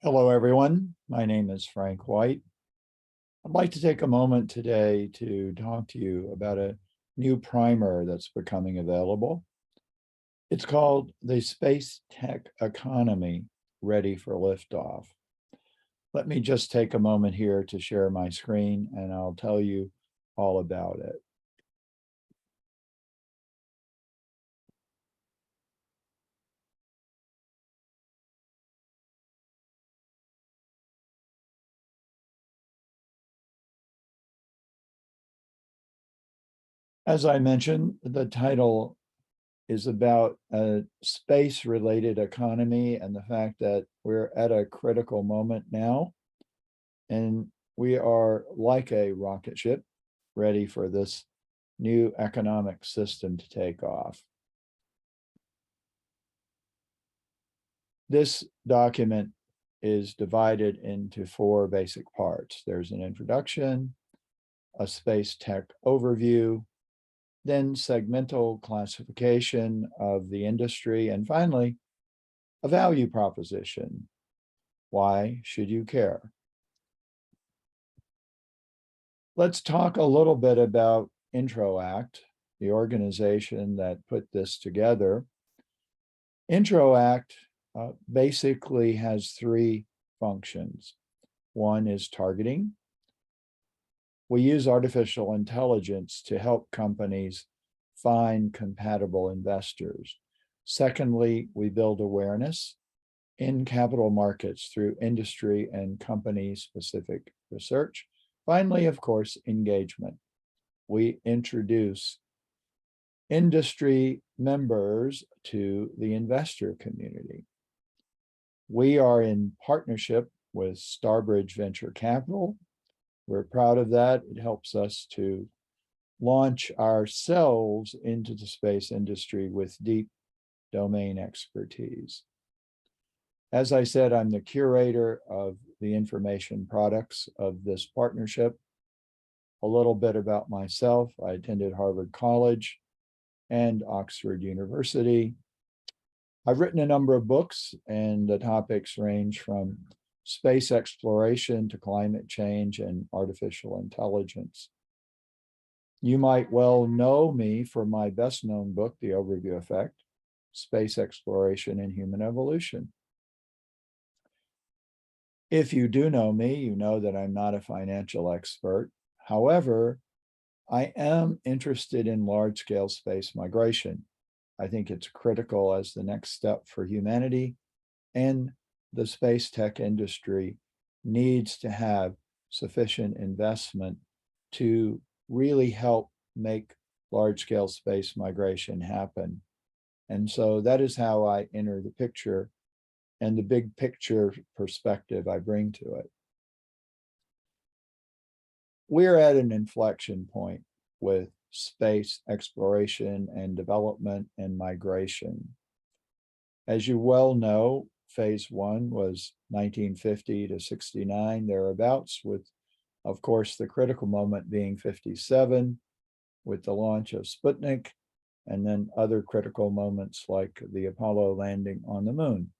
Hello, everyone. My name is Frank White. I'd like to take a moment today to talk to you about a new primer that's becoming available. It's called the SpaceTech Economy, Ready for Liftoff. Let me just take a moment here to share my screen and I'll tell you all about it. As I mentioned, the title is about a space-related economy and the fact that we're at a critical moment now. And we are like a rocket ship ready for this new economic system to take off. This document is divided into four basic parts. There's an introduction, a space tech overview, then segmental classification of the industry, and finally, a value proposition. Why should you care? Let's talk a little bit about IntroAct, the organization that put this together. IntroAct basically has three functions. One is targeting. We use artificial intelligence to help companies find compatible investors. Secondly, we build awareness in capital markets through industry and company-specific research. Finally, of course, engagement. We introduce industry members to the investor community. We are in partnership with Starbridge Venture Capital. We're proud of that. It helps us to launch ourselves into the space industry with deep domain expertise. As I said, I'm the curator of the information products of this partnership. A little bit about myself. I attended Harvard College and Oxford University. I've written a number of books, and the topics range from space exploration to climate change and artificial intelligence. You might well know me for my best known book, The Overview Effect, Space Exploration and Human Evolution. If you do know me, you know that I'm not a financial expert. However, I am interested in large-scale space migration. I think it's critical as the next step for humanity, and the space tech industry needs to have sufficient investment to really help make large-scale space migration happen. And so that is how I enter the picture and the big picture perspective I bring to it. We're at an inflection point with space exploration and development and migration. As you well know, phase one was 1950 to 69, thereabouts, with, of course, the critical moment being 57, with the launch of Sputnik, and then other critical moments like the Apollo landing on the moon.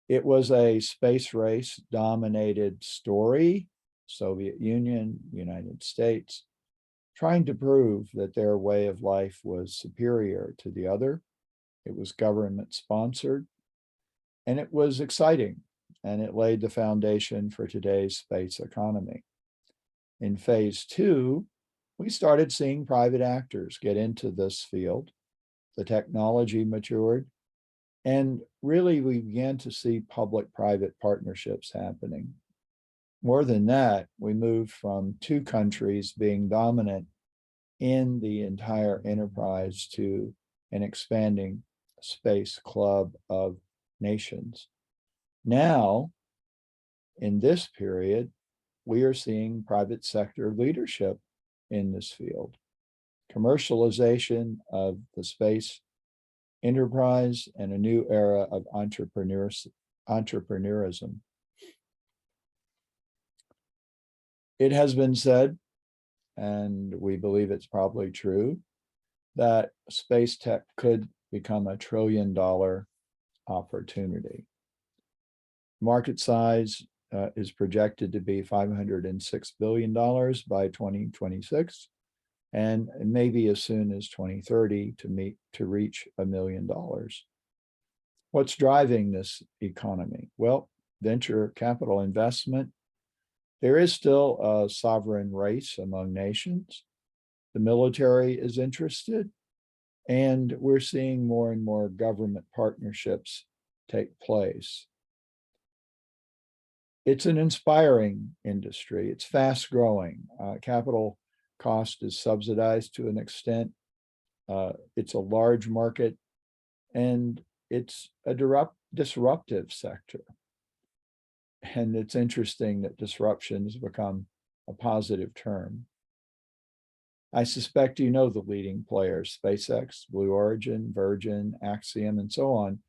It was a space race dominated story, Soviet Union, United States, trying to prove that their way of life was superior to the other. It was government sponsored, and it was exciting, and it laid the foundation for today's space economy. In phase two, we started seeing private actors get into this field. The technology matured, and really we began to see public-private partnerships happening. More than that, we moved from two countries being dominant in the entire enterprise to an expanding space club of nations. Now, in this period, we are seeing private sector leadership in this field. Commercialization of the space enterprise and a new era of entrepreneurism. It has been said, and we believe it's probably true, that space tech could become $1 trillion opportunity. Market size is projected to be $506 billion by 2026, and maybe as soon as 2030 to reach $1 million. What's driving this economy? Well, venture capital investment. There is still a sovereign race among nations. The military is interested, and we're seeing more and more government partnerships take place. It's an inspiring industry. It's fast growing. Capital cost is subsidized to an extent. It's a large market, and it's a disruptive sector. And it's interesting that disruption has become a positive term. I suspect you know the leading players: SpaceX, Blue Origin, Virgin, Axiom, and so on.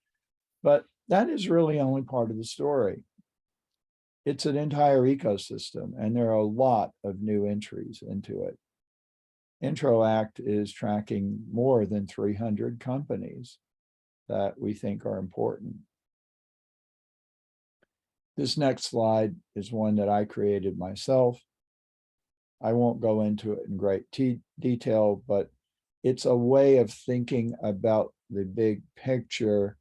But that is really only part of the story. It's an entire ecosystem, and there are a lot of new entries into it. Interact is tracking more than 300 companies that we think are important. This next slide is one that I created myself. I won't go into it in great detail, but it's a way of thinking about the big picture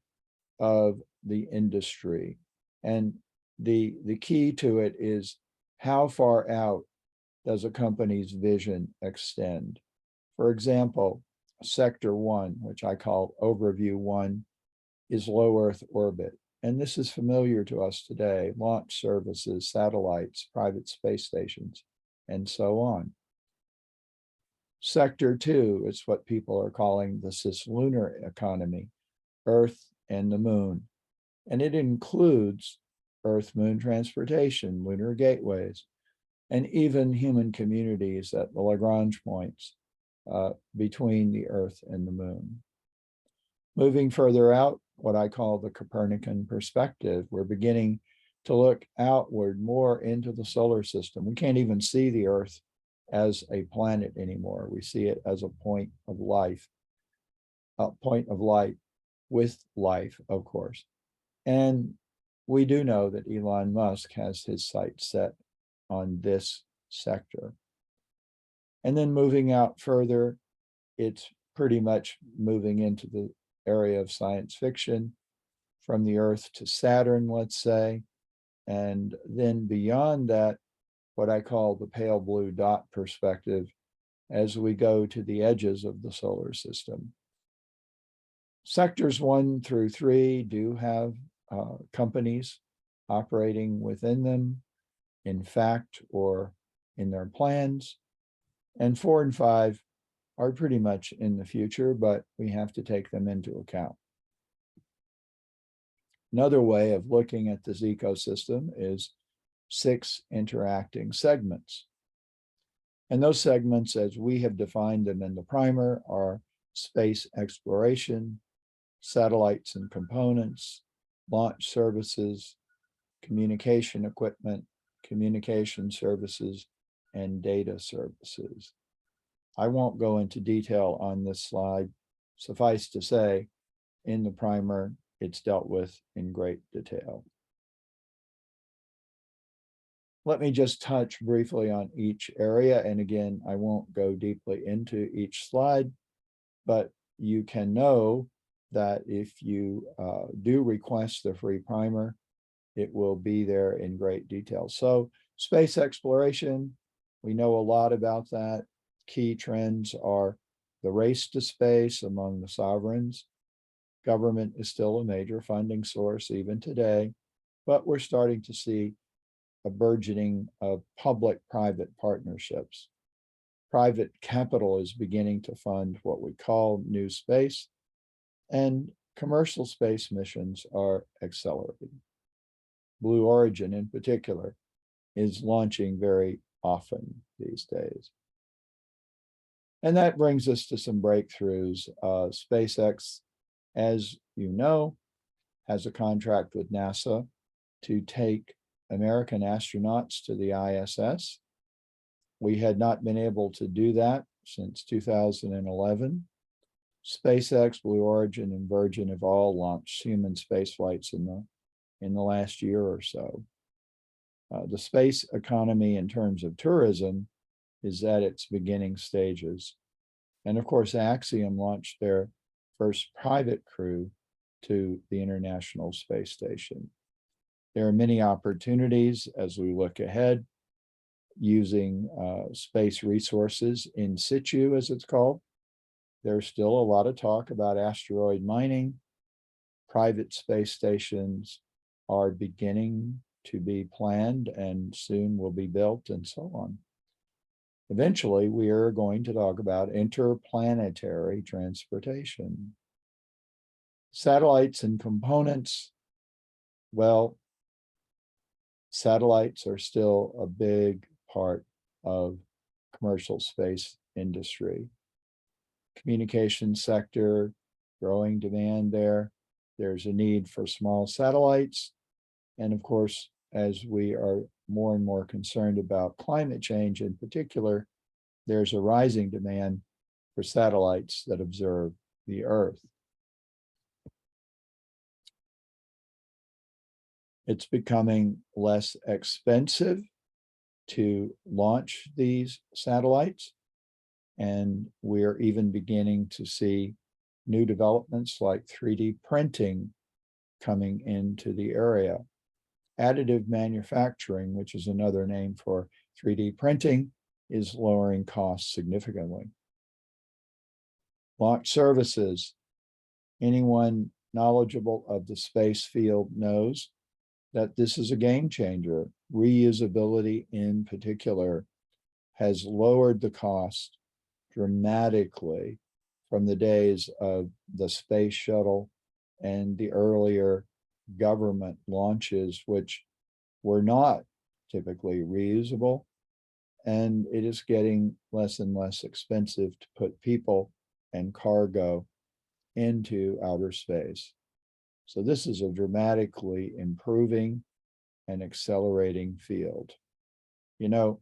of the industry. And the key to it is, how far out does a company's vision extend? For example, Sector 1, which I call Overview 1, is low Earth orbit. And this is familiar to us today: launch services, satellites, private space stations, and so on. Sector 2 is what people are calling the Cislunar economy, Earth and the Moon. And it includes Earth-Moon transportation, lunar gateways, and even human communities at the Lagrange points between the Earth and the Moon. Moving further out, what I call the Copernican perspective, we're beginning to look outward more into the solar system. We can't even see the Earth as a planet anymore. We see it as a point of life, a point of light with life, of course. And we do know that Elon Musk has his sights set on this sector. And then moving out further, it's pretty much moving into the area of science fiction, from the Earth to Saturn, let's say. And then beyond that, what I call the pale blue dot perspective, as we go to the edges of the solar system. Sectors 1 through 3 do have companies operating within them, in fact, or in their plans. And 4 and 5 are pretty much in the future, but we have to take them into account. Another way of looking at this ecosystem is 6 interacting segments. And those segments, as we have defined them in the primer, are space exploration, satellites and components, launch services, communication equipment, communication services, and data services. I won't go into detail on this slide. Suffice to say, in the primer, it's dealt with in great detail. Let me just touch briefly on each area. And again, I won't go deeply into each slide, but you can know that if you do request the free primer, it will be there in great detail. So space exploration, we know a lot about that. Key trends are the race to space among the sovereigns. Government is still a major funding source even today, but we're starting to see a burgeoning of public-private partnerships. Private capital is beginning to fund what we call new space, and commercial space missions are accelerating. Blue Origin, in particular, is launching very often these days. And that brings us to some breakthroughs. SpaceX, as you know, has a contract with NASA to take American astronauts to the ISS. We had not been able to do that since 2011. SpaceX, Blue Origin, and Virgin have all launched human space flights in the in the last year or so. The space economy in terms of tourism is at its beginning stages. And of course, Axiom launched their first private crew to the International Space Station. There are many opportunities as we look ahead using space resources in situ, as it's called. There's still a lot of talk about asteroid mining. Private space stations are beginning to be planned and soon will be built and so on. Eventually, we are going to talk about interplanetary transportation. Satellites and components. Well, satellites are still a big part of commercial space industry. Communication sector, growing demand there. There's a need for small satellites. And of course, as we are more and more concerned about climate change in particular, there's a rising demand for satellites that observe the Earth. It's becoming less expensive to launch these satellites, and we're even beginning to see new developments like 3D printing coming into the area. Additive manufacturing, which is another name for 3D printing, is lowering costs significantly. Launch services. Anyone knowledgeable of the space field knows that this is a game changer. Reusability in particular has lowered the cost dramatically from the days of the space shuttle and the earlier government launches, which were not typically reusable. And it is getting less and less expensive to put people and cargo into outer space. So this is a dramatically improving and accelerating field. You know,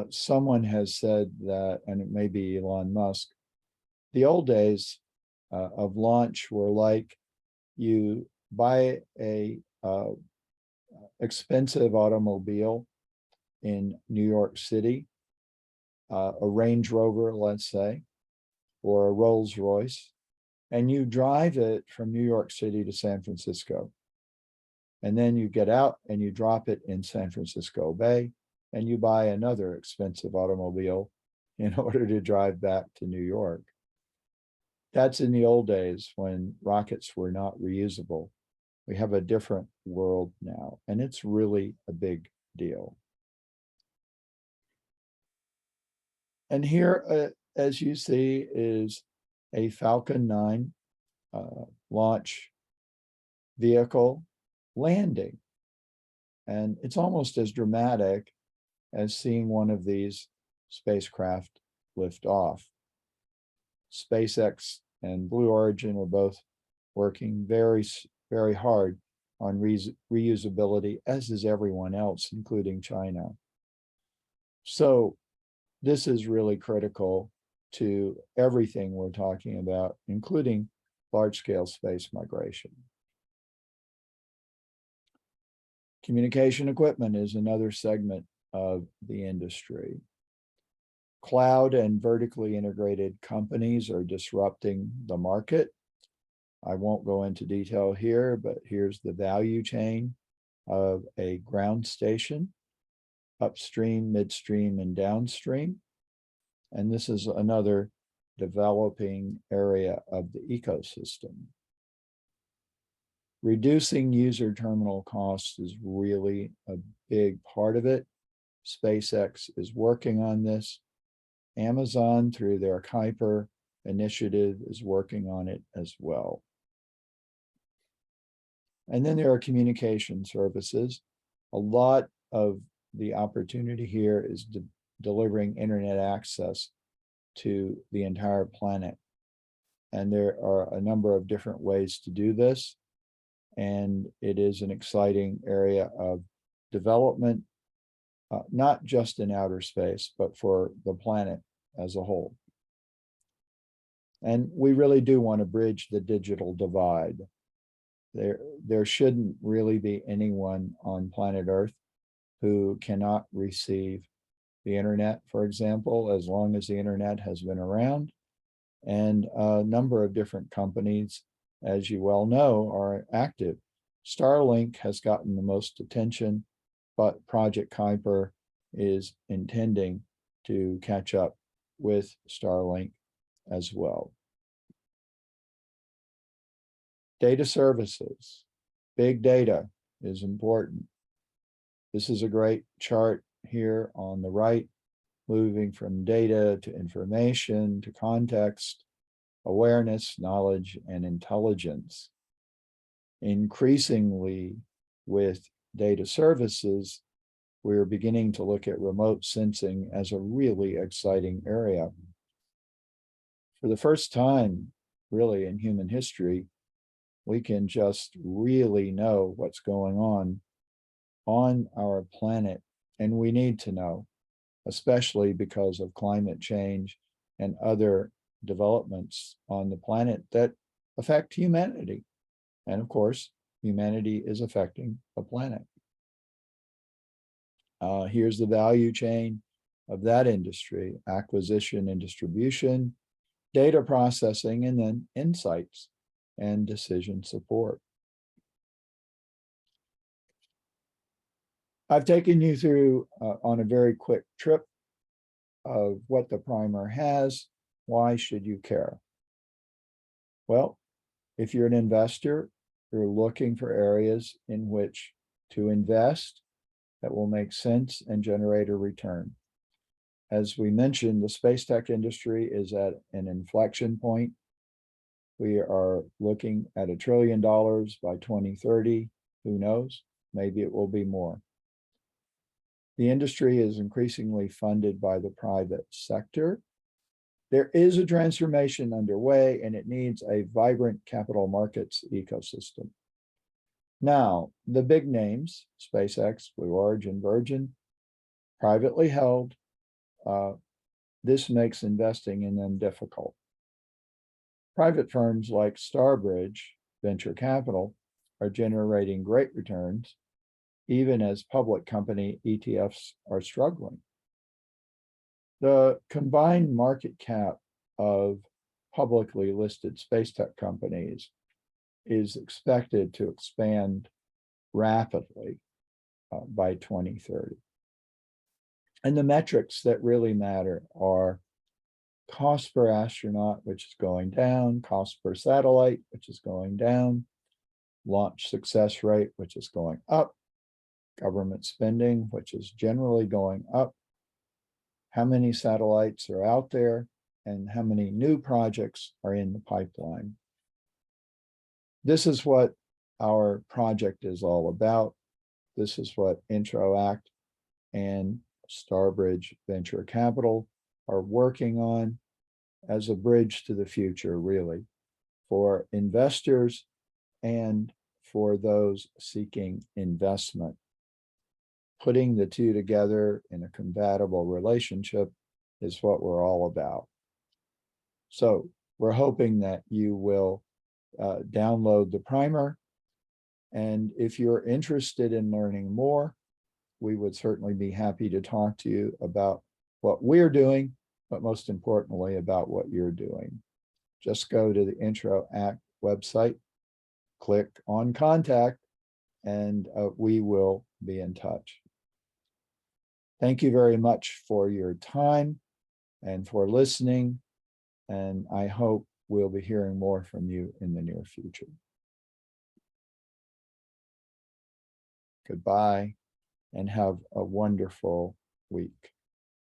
someone has said that, and it may be Elon Musk, the old days of launch were like you buy a expensive automobile in New York City, a Range Rover, let's say, or a Rolls Royce, and you drive it from New York City to San Francisco. And then you get out and you drop it in San Francisco Bay, and you buy another expensive automobile in order to drive back to New York. That's in the old days when rockets were not reusable. We have a different world now, and it's really a big deal. And here, as you see, is a Falcon 9 launch vehicle landing. And it's almost as dramatic as seeing one of these spacecraft lift off. SpaceX and Blue Origin were both working very, very hard on reusability, as is everyone else, including China. So this is really critical to everything we're talking about, including large-scale space migration. Communication equipment is another segment of the industry. Cloud and vertically integrated companies are disrupting the market. I won't go into detail here, but here's the value chain of a ground station, upstream, midstream, and downstream. And this is another developing area of the ecosystem. Reducing user terminal costs is really a big part of it. SpaceX is working on this. Amazon, through their Kuiper initiative, is working on it as well. And then there are communication services. A lot of the opportunity here is delivering internet access to the entire planet. And there are a number of different ways to do this. And it is an exciting area of development, not just in outer space, but for the planet as a whole. And we really do want to bridge the digital divide. there shouldn't really be anyone on planet Earth who cannot receive the internet, for example, as long as the internet has been around. And a number of different companies, as you well know, are active. Starlink has gotten the most attention, but Project Kuiper is intending to catch up with Starlink as well. Data services. Big data is important. This is a great chart here on the right, moving from data to information to context, awareness, knowledge, and intelligence. Increasingly, with data services, we're beginning to look at remote sensing as a really exciting area. For the first time, really, in human history, we can just really know what's going on our planet, and we need to know, especially because of climate change and other developments on the planet that affect humanity. And of course, humanity is affecting the planet. Here's the value chain of that industry: acquisition and distribution, data processing, and then insights and decision support. I've taken you through on a very quick trip of what the primer has. Why should you care? Well, if you're an investor, you're looking for areas in which to invest that will make sense and generate a return. As we mentioned, the space tech industry is at an inflection point. We are looking at $1 trillion by 2030. Who knows? Maybe it will be more. The industry is increasingly funded by the private sector. There is a transformation underway, and it needs a vibrant capital markets ecosystem. Now, the big names, SpaceX, Blue Origin, Virgin, privately held, this makes investing in them difficult. Private firms like Starbridge Venture Capital are generating great returns, even as public company ETFs are struggling. The combined market cap of publicly listed space tech companies is expected to expand rapidly by 2030. And the metrics that really matter are cost per astronaut, which is going down, cost per satellite, which is going down, launch success rate, which is going up, government spending, which is generally going up, how many satellites are out there, and how many new projects are in the pipeline. This is what our project is all about. This is what Interact and Starbridge Venture Capital are working on as a bridge to the future, really, for investors and for those seeking investment. Putting the two together in a compatible relationship is what we're all about. So we're hoping that you will download the primer. And if you're interested in learning more, we would certainly be happy to talk to you about what we're doing, but most importantly, about what you're doing. Just go to the Interact website, click on contact, and we will be in touch. Thank you very much for your time and for listening, and I hope we'll be hearing more from you in the near future. Goodbye, and have a wonderful week.